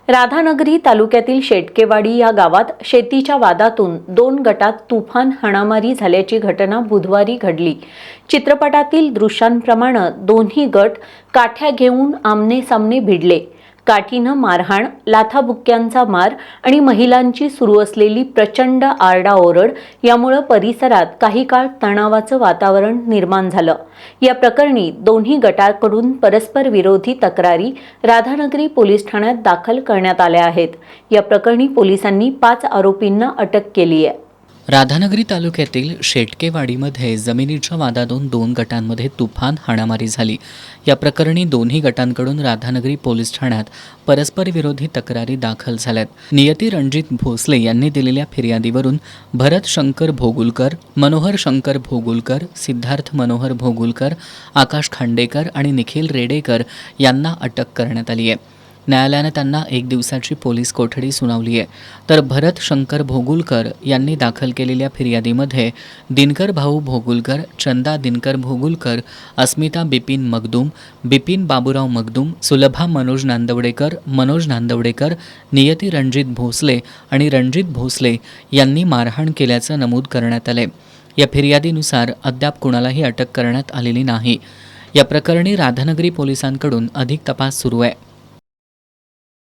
राधानगरी तालुक्यातील शेटकेवाडी या गावात शेतीच्या वादातून 2 गटात तुफान हाणामारी झाल्याची घटना बुधवारी घडली। चित्रपटातील दृश्यांप्रमाणे दोन्ही गट काठ्या घेऊन आमने-सामने भिडले। काठीनं मारहाण, लाथाबुक्क्यांचा मार आणि महिलांची सुरू असलेली प्रचंड आरडाओरड यामुळे परिसरात काही काळ तणावाचं वातावरण निर्माण झालं। या प्रकरणी दोन्ही गटांकडून परस्पर विरोधी तक्रारी राधानगरी पोलीस ठाण्यात दाखल करण्यात आल्या आहेत। या प्रकरणी पोलिसांनी 5 आरोपींना अटक केली आहे। राधानगरी तालुक्यातील शेटकेवाडीमध्ये जमिनीच्या वादातून 2 गटांमध्ये तुफान हाणामारी झाली। या प्रकरणी दोन्ही गटांकडून राधानगरी पोलीस ठाण्यात परस्पर विरोधी तक्रारी दाखल झाल्यात। नियती रणजित भोसले यांनी दिलेल्या फिर्यादीवरून भरत शंकर भोगुलकर, मनोहर शंकर भोगुलकर, सिद्धार्थ मनोहर भोगुलकर, आकाश खांडेकर आणि निखिल रेडेकर यांना अटक करण्यात आली आहे। न्यायालयाने त्यांना 1 दिवसाची पोलीस कोठडी सुनावली आहे। तर भरत शंकर भोगुलकर यांनी दाखल केलेल्या फिर्यादीमध्ये दिनकर भाऊ भोगुलकर, चंदा दिनकर भोगुलकर, अस्मिता बिपिन मगदूम, बिपिन बाबूराव मगदूम, सुलभा मनोज नांदवडेकर, नियती रणजित भोसले आणि रणजित भोसले यांनी मारहाण केल्याचं नमूद करण्यात आले। या फिर्यादीनुसार अद्याप कुणालाही अटक करण्यात आलेली नाही। या प्रकरणी राधानगरी पोलिसांकडून अधिक तपास सुरू आहे।